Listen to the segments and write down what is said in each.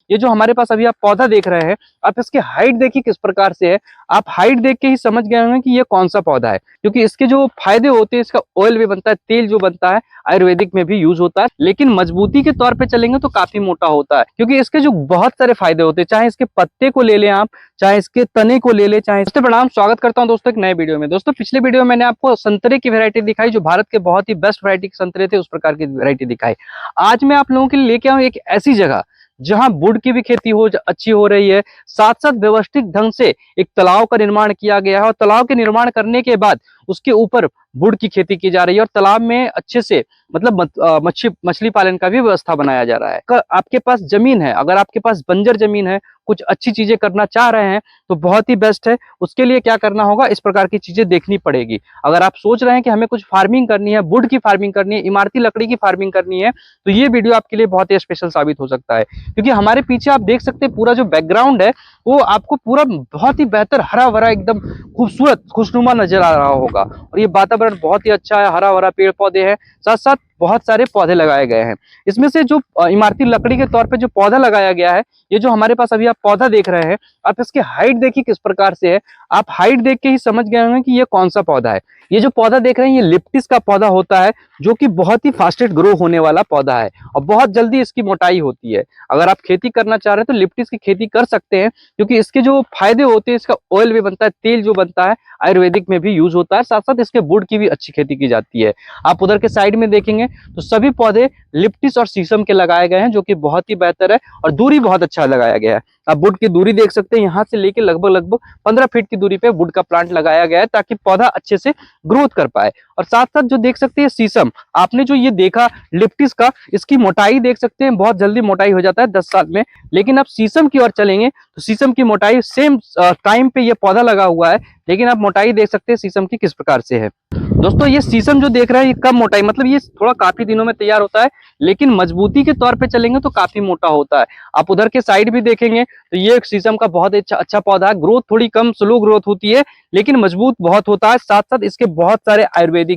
ये जो हमारे पास अभी आप पौधा देख रहे हैं, आप इसकी हाइट देखिए किस प्रकार से है। आप हाइट देख के ही समझ गए होंगे कि ये कौन सा पौधा है, क्योंकि इसके जो फायदे होते हैं, इसका ऑयल भी बनता है, तेल जो बनता है आयुर्वेदिक में भी यूज होता है। लेकिन मजबूती के तौर पे चलेंगे तो काफी मोटा होता है, क्योंकि इसके जो बहुत सारे फायदे होते हैं, चाहे इसके पत्ते को ले लें आप, चाहे इसके तने को ले ले, चाहे इसके प्रणाम। स्वागत करता हूं दोस्तों एक नए वीडियो में। दोस्तों पिछले वीडियो में मैंने आपको संतरे की वैरायटी दिखाई, जो भारत के बहुत ही बेस्ट वैरायटी के संतरे थे, उस प्रकार की वैरायटी दिखाई। आज मैं आप लोगों के लिए लेके आऊं एक ऐसी जगह जहां गुड़ की भी खेती अच्छी हो रही है, साथ साथ व्यवस्थित ढंग से एक तालाब का निर्माण किया गया है, और तालाब के निर्माण करने के बाद उसके ऊपर गुड़ की खेती की जा रही है, और तालाब में अच्छे से मतलब मछली पालन का भी व्यवस्था बनाया जा रहा है। अगर आपके पास जमीन है, अगर आपके पास बंजर जमीन है, कुछ अच्छी चीजें करना चाह रहे हैं तो बहुत ही बेस्ट है। उसके लिए क्या करना होगा, इस प्रकार की चीजें देखनी पड़ेगी। अगर आप सोच रहे हैं कि हमें कुछ फार्मिंग करनी है, वुड की फार्मिंग करनी है, इमारती लकड़ी की फार्मिंग करनी है, तो ये वीडियो आपके लिए बहुत ही स्पेशल साबित हो सकता है। क्योंकि हमारे पीछे आप देख सकते हैं पूरा जो बैकग्राउंड है वो आपको पूरा बहुत ही बेहतर हरा भरा एकदम खूबसूरत खुशनुमा नजर आ रहा होगा, और ये वातावरण बहुत ही अच्छा है, हरा भरा पेड़ पौधे हैं, साथ साथ बहुत सारे पौधे लगाए गए हैं। इसमें से जो इमारती लकड़ी के तौर पे जो पौधा लगाया गया है, ये जो हमारे पास अभी आप पौधा देख रहे हैं, आप इसकी हाइट देखिए किस प्रकार से है। आप हाइट देख के ही समझ गए होंगे कि ये कौन सा पौधा है। ये जो पौधा देख रहे हैं, ये लिप्टिस का पौधा होता है, जो कि बहुत ही फास्टेस्ट ग्रो होने वाला पौधा है, और बहुत जल्दी इसकी मोटाई होती है। अगर आप खेती करना चाह रहे हैं तो लिप्टिस की खेती कर सकते हैं, क्योंकि इसके जो फायदे होते हैं, इसका ऑयल भी बनता है, तेल जो बनता है आयुर्वेदिक में भी यूज होता है, साथ साथ इसके वुड की भी अच्छी खेती की जाती है। आप उधर के साइड में देखेंगे तो सभी पौधे लिप्टिस और शीशम के लगाए गए हैं, जो कि बहुत ही बेहतर है, और दूरी बहुत अच्छा लगाया गया है। आप वुड की दूरी देख सकते हैं, यहाँ से लेके लगभग 15 फीट की दूरी पे वुड का प्लांट लगाया गया है, ताकि पौधा अच्छे से ग्रोथ कर पाए। और साथ साथ जो देख सकते हैं शीशम, आपने जो ये देखा लिप्टिस का, इसकी मोटाई देख सकते हैं, बहुत जल्दी मोटाई हो जाता है 10 साल में। लेकिन अब शीशम की ओर चलेंगे तो शीशम की मोटाई सेम टाइम पे ये पौधा लगा हुआ है, लेकिन आप मोटाई देख सकते हैं शीशम की किस प्रकार से है। दोस्तों ये शीशम जो देख रहे हैं, ये कम मोटाई, मतलब ये थोड़ा काफी दिनों में तैयार होता है, लेकिन मजबूती के तौर पे चलेंगे तो काफी मोटा होता है। आप उधर के साइड भी देखेंगे तो ये एक शीशम का बहुत अच्छा पौधा है। ग्रोथ थोड़ी कम स्लो ग्रोथ होती है, लेकिन मजबूत बहुत होता है। साथ साथ इसके बहुत सारे आयुर्वेदिक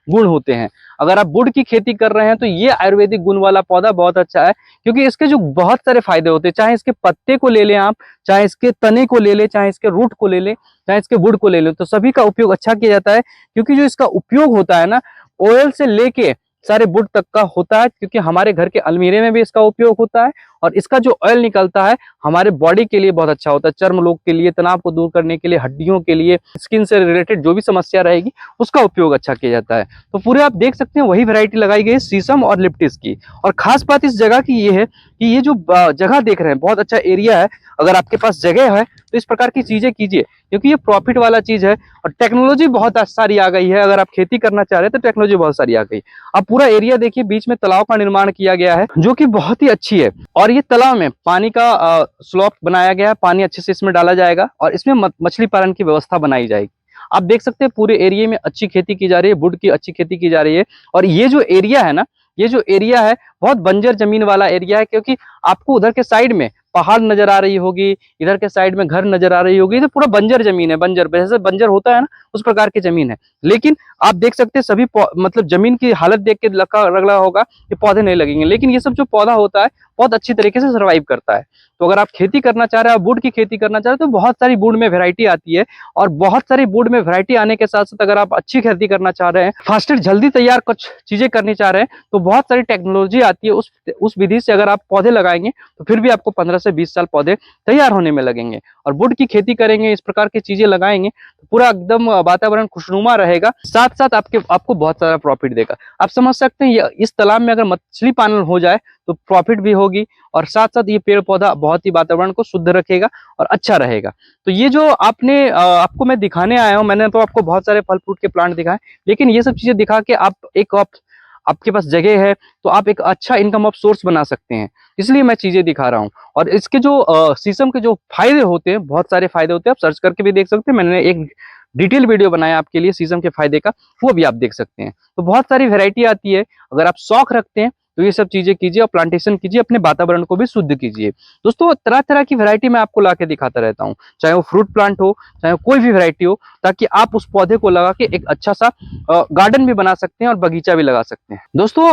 गुण होते हैं। अगर आप वुड की खेती कर रहे हैं तो ये आयुर्वेदिक गुण वाला पौधा बहुत अच्छा है, क्योंकि इसके जो बहुत सारे फायदे होते हैं, चाहे इसके पत्ते को ले लें आप, चाहे इसके तने को ले लें, चाहे इसके रूट को ले लें, चाहे इसके वुड को ले लें, तो सभी का उपयोग अच्छा किया जाता है। क्योंकि जो इसका उपयोग होता है ना, ऑयल से लेके सारे वुड तक का होता है, क्योंकि हमारे घर के अलमीरे में भी इसका उपयोग होता है, और इसका जो ऑयल निकलता है हमारे बॉडी के लिए बहुत अच्छा होता है, चर्म रोग के लिए, तनाव को दूर करने के लिए, हड्डियों के लिए, स्किन से रिलेटेड जो भी समस्या रहेगी उसका उपयोग अच्छा किया जाता है। तो पूरे आप देख सकते हैं वही वैरायटी लगाई गई है शीशम और लिप्टिस की। और खास बात इस जगह की ये है कि ये जो जगह देख रहे हैं बहुत अच्छा एरिया है। अगर आपके पास जगह है तो इस प्रकार की चीजें कीजिए, क्योंकि ये प्रॉफिट वाला चीज है, और टेक्नोलॉजी बहुत सारी आ गई है। अगर आप खेती करना चाह रहे हैं तो टेक्नोलॉजी बहुत सारी आ गई। अब पूरा एरिया देखिए, बीच में तालाब का निर्माण किया गया है, जो कि बहुत ही अच्छी है, और ये तालाब में पानी का स्लॉप बनाया गया है, पानी अच्छे से इसमें डाला जाएगा, और इसमें मछली पालन की व्यवस्था बनाई जाएगी। आप देख सकते हैं पूरे एरिया में अच्छी खेती की जा रही है, वुड की अच्छी खेती की जा रही है। और ये जो एरिया है ना, ये जो एरिया है बहुत बंजर जमीन वाला एरिया है, क्योंकि आपको उधर के साइड में पहाड़ नजर आ रही होगी, इधर के साइड में घर नजर आ रही होगी, तो पूरा बंजर जमीन है, बंजर जैसे बंजर होता है ना, उस प्रकार की जमीन है। लेकिन आप देख सकते हैं सभी मतलब जमीन की हालत देख के लगा होगा कि पौधे नहीं लगेंगे, लेकिन ये सब जो पौधा होता है बहुत अच्छी तरीके से सर्वाइव करता है। तो अगर आप खेती करना चाह रहे हैं, वुड की खेती करना चाह रहे हैं, तो बहुत सारी वुड में वैरायटी आती है, और बहुत सारी वुड में वैरायटी आने के साथ साथ अगर आप अच्छी खेती करना चाह रहे हैं, फास्टेस्ट जल्दी तैयार कुछ चीजें करनी चाह रहे हैं, तो बहुत सारी टेक्नोलॉजी आती है। उस विधि से अगर आप पौधे लगाएंगे तो फिर भी आपको 15 से 20 साल पौधे तैयार होने में लगेंगे। और वुड की खेती करेंगे, इस प्रकार की चीजें लगाएंगे, तो पूरा एकदम वातावरण खुशनुमा रहेगा, साथ साथ आपको बहुत सारा प्रॉफिट देगा। आप समझ सकते हैं इस तालाब में अगर मछली पालन हो जाए तो प्रॉफिट भी होगी, और साथ साथ ये पेड़ पौधा बहुत ही वातावरण को शुद्ध रखेगा और अच्छा रहेगा। तो ये जो आपको मैं दिखाने आया हूँ, मैंने तो आपको बहुत सारे फल फ्रूट के प्लांट दिखाए, लेकिन ये सब चीजें दिखा के आपके पास जगह है तो आप एक अच्छा इनकम ऑफ सोर्स बना सकते हैं, इसलिए मैं चीजें दिखा रहा हूँ। और इसके जो शीशम के जो फायदे होते हैं, बहुत सारे फायदे होते हैं, आप सर्च करके भी देख सकते हैं। मैंने एक डिटेल वीडियो बनाया आपके लिए शीशम के फायदे का, वो भी आप देख सकते हैं। तो बहुत सारी वैरायटी आती है, अगर आप शौक रखते हैं तो ये सब चीजें कीजिए और प्लांटेशन कीजिए, अपने वातावरण को भी शुद्ध कीजिए। दोस्तों तरह तरह की वैरायटी मैं आपको ला के दिखाता रहता हूँ, चाहे वो फ्रूट प्लांट हो, चाहे कोई भी वैरायटी हो, ताकि आप उस पौधे को लगा के एक अच्छा सा गार्डन भी बना सकते हैं और बगीचा भी लगा सकते हैं। दोस्तों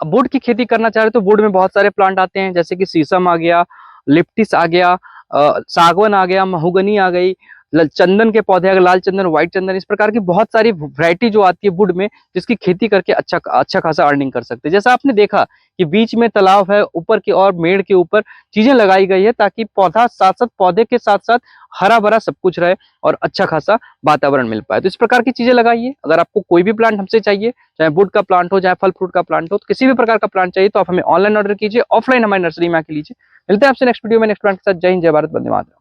वुड की खेती करना चाह रहे तो वुड में बहुत सारे प्लांट आते हैं, जैसे कि शीशम आ गया, लिप्टिस आ गया, सागवन आ गया, महोगनी आ गई, चंदन के पौधे, अगर लाल चंदन, व्हाइट चंदन, इस प्रकार की बहुत सारी वैरायटी जो आती है वुड में, जिसकी खेती करके अच्छा खासा अर्निंग कर सकते हैं। जैसा आपने देखा कि बीच में तालाब है, ऊपर की और मेड़ के ऊपर चीजें लगाई गई है ताकि पौधा साथ साथ, पौधे के साथ साथ हरा भरा सब कुछ रहे और अच्छा खासा वातावरण मिल पाए। तो इस प्रकार की चीजें लगाइए। अगर आपको कोई भी प्लांट हमसे चाहिए, चाहे वुड का प्लांट हो, चाहे फल फ्रूट का प्लांट हो, तो किसी भी प्रकार का प्लांट चाहिए तो आप हमें ऑनलाइन ऑर्डर कीजिए, ऑफलाइन हमारी नर्सरी में आके लीजिए। मिलते हैं आपसे नेक्स्ट वीडियो में नेक्स्ट प्लांट के साथ। जय हिंद, जय भारत, वंदे मातरम।